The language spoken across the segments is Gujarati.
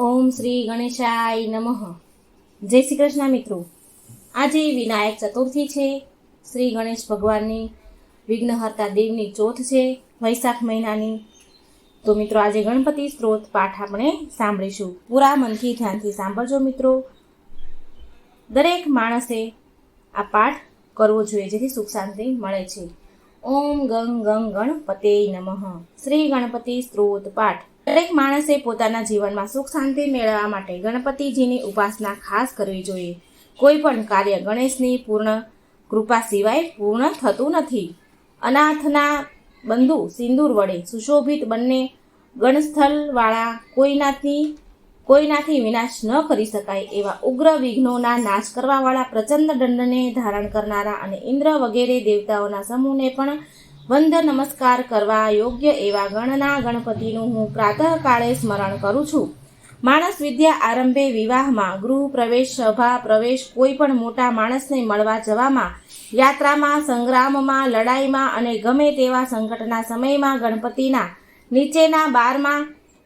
ઓમ શ્રી ગણેશાય નમઃ. જય શ્રી કૃષ્ણ મિત્રો. આજે વિનાયક ચતુર્થી છે. શ્રી ગણેશ ભગવાનની વિઘ્નહર્તા દેવની ચોથ છે, વૈશાખ મહિનાની. તો મિત્રો આજે ગણપતિ સ્ત્રોત પાઠ આપણે સાંભળીશું. પૂરા મનથી ધ્યાનથી સાંભળજો મિત્રો. દરેક માણસે આ પાઠ કરવો જોઈએ જેથી સુખ શાંતિ મળે છે. ઓમ ગંગ ગંગ ગણપતે નમઃ. શ્રી ગણપતિ સ્ત્રોત પાઠ. દરેક માણસે પોતાના જીવનમાં સુખ શાંતિ મેળવવા માટે ગણપતિજીની ઉપાસના ખાસ કરવી જોઈએ. કોઈ પણ કાર્ય ગણેશની પૂર્ણ કૃપા સિવાય પૂર્ણ થતું નથી. અનાથના બંધુ સિંદૂર વડે સુશોભિત બંને ગણસ્થળવાળા કોઈનાથી વિનાશ ન કરી શકાય એવા ઉગ્ર વિઘ્નોના નાશ કરવાવાળા પ્રચંડ દંડને ધારણ કરનારા અને ઇન્દ્ર વગેરે દેવતાઓના સમૂહને પણ વંદ નમસ્કાર કરવા યોગ્ય એવા ગણના ગણપતિનું હું પ્રાતઃકાળે સ્મરણ કરું છું. માણસ વિદ્યા આરંભે, વિવાહમાં, ગૃહ પ્રવેશ, સભા પ્રવેશ, કોઈ પણ મોટા માણસને મળવા જવામાં, યાત્રામાં, સંગ્રામમાં, લડાઈમાં અને ગમે તેવા સંકટના સમયમાં ગણપતિના નીચેના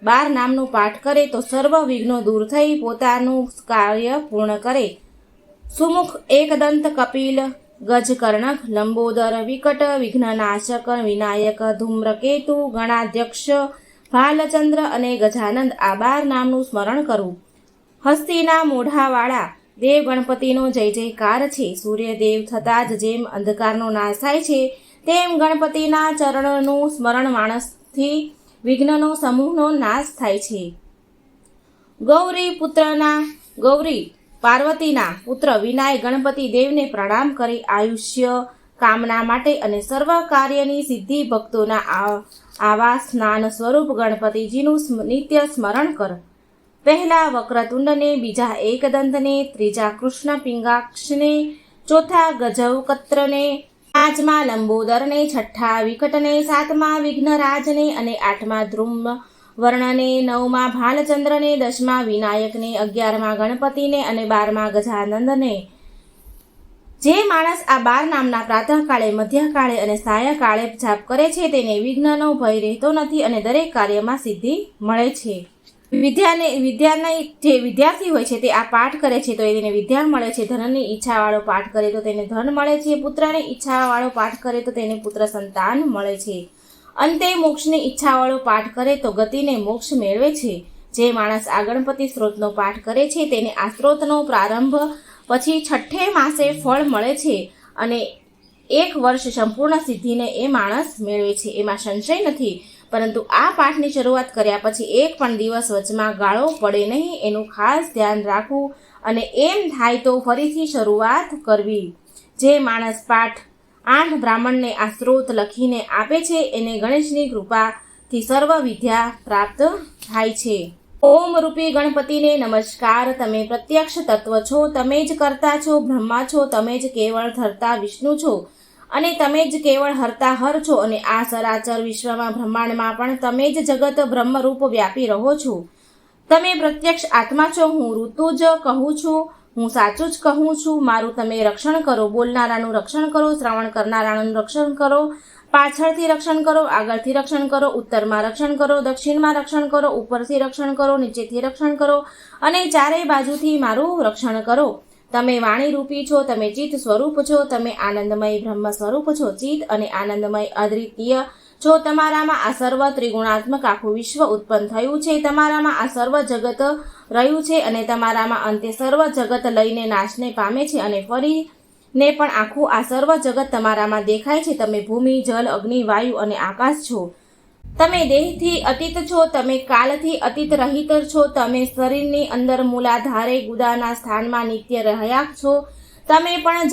12 નામનું પાઠ કરે તો સર્વ વિઘ્નો દૂર થઈ પોતાનું કાર્ય પૂર્ણ કરે. સુમુખ, એકદંત, કપિલ, ગજકર્ણક, લંબોદર, વિકટ, વિઘ્નનાશક, વિનાયક, ધૂમ્રકેતુ, ગણાધ્યક્ષ, ભાલચંદ્ર અને ગજાનંદ આ 12 નામનું સ્મરણ કરવું. હસ્તીના મોઢાવાળા દેવ ગણપતિનો જય જયકાર છે. સૂર્યદેવ થતાં જ જેમ અંધકારનો નાશ થાય છે તેમ ગણપતિના ચરણનું સ્મરણ માણસથી વિઘ્નનો સમૂહનો નાશ થાય છે. ગૌરી પાર્વતીના પુત્ર વિનાયક ગણપતિ દેવને પ્રણામ કરી આયુષ્ય કામના માટે અને સર્વ કાર્યની સિદ્ધિ ભક્તોના આવા સ્નાન સ્વરૂપ ગણપતિજીનું નિત્ય સ્મરણ કર. પહેલા વક્રતુંડને, બીજા એકદંતને, ત્રીજા કૃષ્ણ પિંગાક્ષને, ચોથા ગજવકત્રને, પાંચમા લંબોદરને, છઠ્ઠા વિકટને, સાતમા વિઘ્નરાજને અને આઠમા ધ્રુમ વર્ણને, નવમા ભાલચંદ્રને, 10મા વિનાયકને, 11મા ગણપતિને અને 12મા ગજાનંદને. જે માણસ આ 12 નામના પ્રાતઃકાળે, મધ્યકાળે અને સાયંકાળે જાપ કરે છે તેને વિઘ્નનો ભય રહેતો નથી અને દરેક કાર્યમાં સિદ્ધિ મળે છે. જે વિદ્યાર્થી હોય છે તે આ પાઠ કરે છે તો તેને વિદ્યા મળે છે. ધનની ઈચ્છાવાળો પાઠ કરે તો તેને ધન મળે છે. પુત્રની ઈચ્છાવાળો પાઠ કરે તો તેને પુત્ર સંતાન મળે છે. અંતે મોક્ષની ઈચ્છાવાળો પાઠ કરે તો ગતિને મોક્ષ મેળવે છે. જે માણસ આ ગણપતિ સ્ત્રોતનો પાઠ કરે છે તેને આ સ્ત્રોતનો પ્રારંભ પછી 6ઠે માસે ફળ મળે છે અને 1 વર્ષ સંપૂર્ણ સિદ્ધિને એ માણસ મેળવે છે. એમાં સંશય નથી. પરંતુ આ પાઠની શરૂઆત કર્યા પછી એક પણ દિવસ વચમાં ગાળો પડે નહીં એનું ખાસ ધ્યાન રાખવું અને એમ થાય તો ફરીથી શરૂઆત કરવી. જે માણસ પાઠ 8 બ્રાહ્મણને આ સ્ત્રોત લખીને આપે છે એને ગણેશની કૃપાથી સર્વ વિદ્યા પ્રાપ્ત થાય છે. ઓમ રૂપી ગણપતિને નમસ્કાર. તમે પ્રત્યક્ષ તત્વ છો, તમે જ કરતા છો, બ્રહ્મા છો, તમે જ કેવળ ધરતા વિષ્ણુ છો અને તમે જ કેવળ હરતા હર છો અને આ સરાચર વિશ્વમાં બ્રહ્માંડમાં પણ તમે જ જગત બ્રહ્મરૂપ વ્યાપી રહો છો. તમે પ્રત્યક્ષ આત્મા છો. હું ઋતુ જ કહું છું, હું સાચું જ કહું છું. મારું તમે રક્ષણ કરો. બોલનારાનું રક્ષણ કરો, શ્રવણ કરનારાનું રક્ષણ કરો, પાછળથી રક્ષણ કરો, આગળથી રક્ષણ કરો, ઉત્તરમાં રક્ષણ કરો, દક્ષિણમાં રક્ષણ કરો, ઉપરથી રક્ષણ કરો, નીચેથી રક્ષણ કરો અને ચારેય બાજુથી મારું રક્ષણ કરો. તમે વાણી રૂપી છો, તમે ચિત્ત સ્વરૂપ છો, તમે આનંદમય બ્રહ્મ સ્વરૂપ છો. ચિત્ત અને આનંદમય અદ્વિતીય છો. તમારામાં આ સર્વ ત્રિગુણાત્મક આખું વિશ્વ ઉત્પન્ન થયું છે. તમારામાં આ સર્વ જગત રહ્યું છે અને તમારામાં અંતે સર્વ જગત લઈને નાશને પામે છે અને ફરીને પણ આખું આ સર્વ જગત તમારામાં દેખાય છે. તમે ભૂમિ, જલ, અગ્નિ, વાયુ અને આકાશ છો. તમે દેહથી અતીત છો, તમે કાલથી અતીત રહિત છો. તમે શરીરની અંદર મૂલાધારે ગુદાના સ્થાનમાં નિત્ય રહ્યા છો. તમે પણ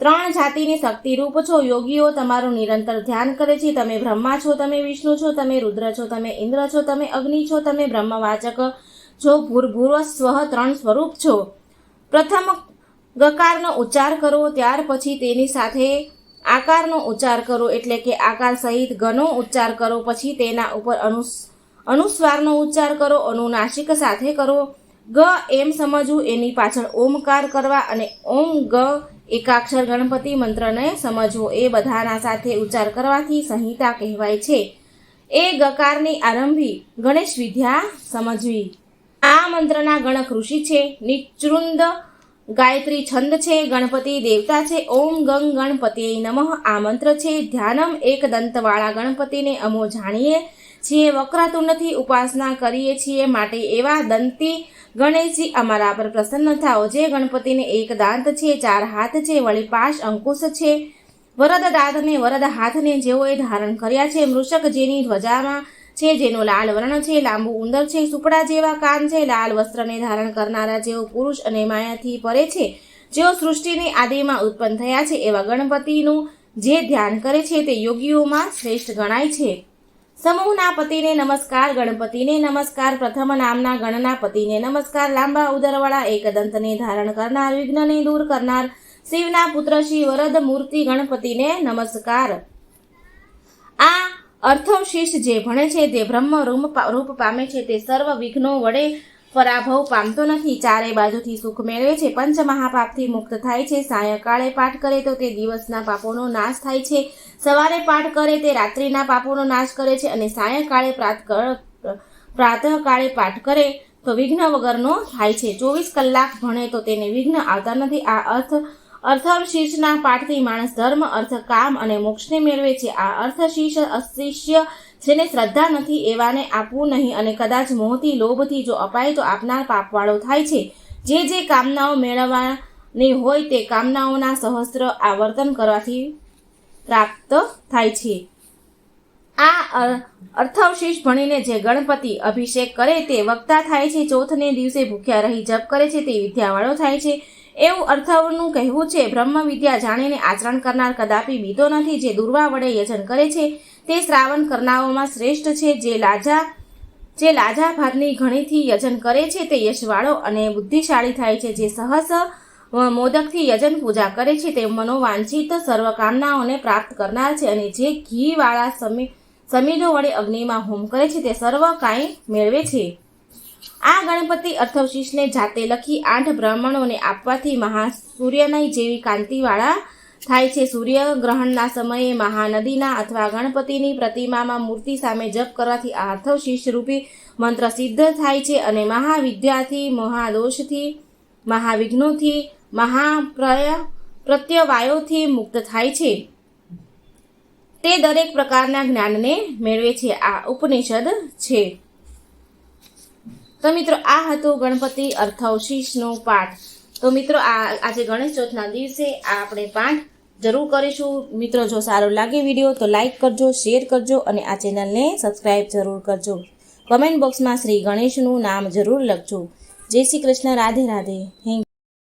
3 જાતિની શક્તિરૂપ છો. યોગીઓ તમારું નિરંતર ધ્યાન કરે છે. તમે બ્રહ્મા છો, તમે વિષ્ણુ છો, તમે રુદ્ર છો, તમે ઇન્દ્ર છો, તમે અગ્નિ છો, તમે બ્રહ્મવાચક છો. ભૂર્ભુવ સ્વઃ 3 સ્વરૂપ છો. પ્રથમ ગકારનો ઉચ્ચાર કરો, ત્યાર પછી તેની સાથે આકારનો ઉચ્ચાર કરો એટલે કે આકાર સહિત ગનો ઉચ્ચાર કરો. પછી તેના ઉપર અનુસ્વારનો ઉચ્ચાર કરો. અનુનાસિક સાથે કરો. ગ એમ સમજવું, એની પાછળ ઓમકાર કરવા અને ઓમ ગ એકાક્ષર ગણપતિ મંત્રને સમજવો. એ બધાના સાથે ઉચ્ચાર કરવાથી સંહિતા કહેવાય છે. એ ગકારની આરંભી ગણેશ વિદ્યા સમજવી. આ મંત્રના ગણક ઋષિ છે. નિચૃંદ ગાયત્રી છંદ છે. ગણપતિ દેવતા છે. ઓમ ગંગ ગણપતિએ નમઃ આ મંત્ર છે. ધ્યાનમ એક દંતવાળા ગણપતિને અમો જાણીએ છીએ. વક્રતુંડથી ઉપાસના કરીએ છીએ, માટે એવા દંતી ગણેશજી અમારા પર પ્રસન્ન થાઓ. જે ગણપતિને એક દાંત છે, 4 હાથ છે, વળી 5 અંકુશ છે. વરદ દાંતને વરદ હાથને જેઓએ ધારણ કર્યા છે. મૃષક જેની ધ્વજામાં છે, જેનો લાલ વર્ણ છે. લાંબુ ઉંદર છે, સુપડા જેવા કાન છે. લાલ વસ્ત્રને ધારણ કરનારા જેઓ પુરુષ અને માયાથી પરે છે, જેઓ સૃષ્ટિની આદિમાં ઉત્પન્ન થયા છે, એવા ગણપતિનું જે ધ્યાન કરે છે તે યોગીઓમાં શ્રેષ્ઠ ગણાય છે. સમૂહના પતિને નમસ્કાર. ગણપતિને નમસ્કાર. પ્રથમ નામના ગણના પતિને નમસ્કાર. લાંબા ઉદરવાળા એક દંતને ધારણ કરનાર, વિઘ્નને દૂર કરનાર, શિવના પુત્ર શ્રી વરદ મૂર્તિ ગણપતિને નમસ્કાર. આ અર્થવશિષ્ટ જે ભણે છે તે બ્રહ્મ રૂપ પામે છે. તે સર્વ વિઘ્નો વડે પરાભવ પામતો નથી. ચારે બાજુથી સુખ મેળવે છે. પંચ મહાપાપથી મુક્ત થાય છે. સાયંકાળે પાઠ કરે તો તે દિવસના પાપોનો નાશ થાય છે. સવારે પાઠ કરે તે રાત્રિના પાપોનો નાશ કરે છે. અને સાયંકાળે પ્રાતઃકાળે પાઠ કરે તો વિઘ્ન વગરનો થાય છે. 24 કલાક ભણે તો તેને વિઘ્ન આવતા નથી. આ અર્થશીર્ષના પાઠથી માણસ ધર્મ, અર્થ, કામ અને મોક્ષને મેળવે છે. આ અર્થશીર્ષ અશિષ્ય જેને શ્રદ્ધા નથી એવાને આપવું નહીં, અને કદાચ મોહથી, લોભથી જો અપાય તો આપનાર પાપવાળો થાય છે. જે કામનાઓ મેળવવાની હોય તે કામનાઓના સહસ્ત્ર આવર્તન કરવાથી પ્રાપ્ત થાય છે. આ અર્થવશિષ્ટ ભણીને જે ગણપતિ અભિષેક કરે તે વક્તા થાય છે. ચોથને દિવસે ભૂખ્યા રહી જપ કરે છે તે વિદ્યાવાળો થાય છે, એવું અર્થવનું કહેવું છે. બ્રહ્મ વિદ્યા જાણીને આચરણ કરનાર કદાપી બીતો નથી. જે દુર્વા વડે યજન કરે છે તે શ્રાવણ કરનારાઓમાં શ્રેષ્ઠ છે. જે લાજા ભાતની ઘણીથી યજન કરે છે તે યશવાળો અને બુદ્ધિશાળી થાય છે. જે સહસ મોદકથી યજન પૂજા કરે છે તે મનોવાંછિત સર્વ કામનાઓને પ્રાપ્ત કરનાર છે. અને જે ઘીવાળા સમીધો વડે અગ્નિમાં હોમ કરે છે તે સર્વ કાંઈ મેળવે છે. આ ગણપતિ અર્થવશિષ્ટને જાતે લખી 8 બ્રાહ્મણોને આપવાથી મહાસૂર્યની જેવી કાંતિવાળા થાય છે. સૂર્યગ્રહણના સમયે મહાનદીના અથવા ગણપતિની પ્રતિમામાં મૂર્તિ સામે જપ કરવાથી આ અર્થવશિષ્ટ રૂપી મંત્ર સિદ્ધ થાય છે અને મહાવિદ્યાથી, મહાદોષથી, મહાવિઘ્નોથી, મહાપ્રત્યવાયોથી મુક્ત થાય છે. તે દરેક પ્રકારના જ્ઞાનને મેળવે છે. આ ઉપનિષદ છે. તો મિત્રો આ હતું ગણપતિ અર્થવશિષ્ટનો પાઠ. તો મિત્રો આજે ગણેશ ચોથના દિવસે આપણે પાઠ જરૂર કરીશું. મિત્રો જો સારો લાગે વિડીયો તો લાઈક કરજો, શેર કરજો અને આ ચેનલને સબસ્ક્રાઈબ જરૂર કરજો. કમેન્ટ બોક્સમાં શ્રી ગણેશનું નામ જરૂર લખજો. જય શ્રી કૃષ્ણ. રાધે રાધે. થેન્ક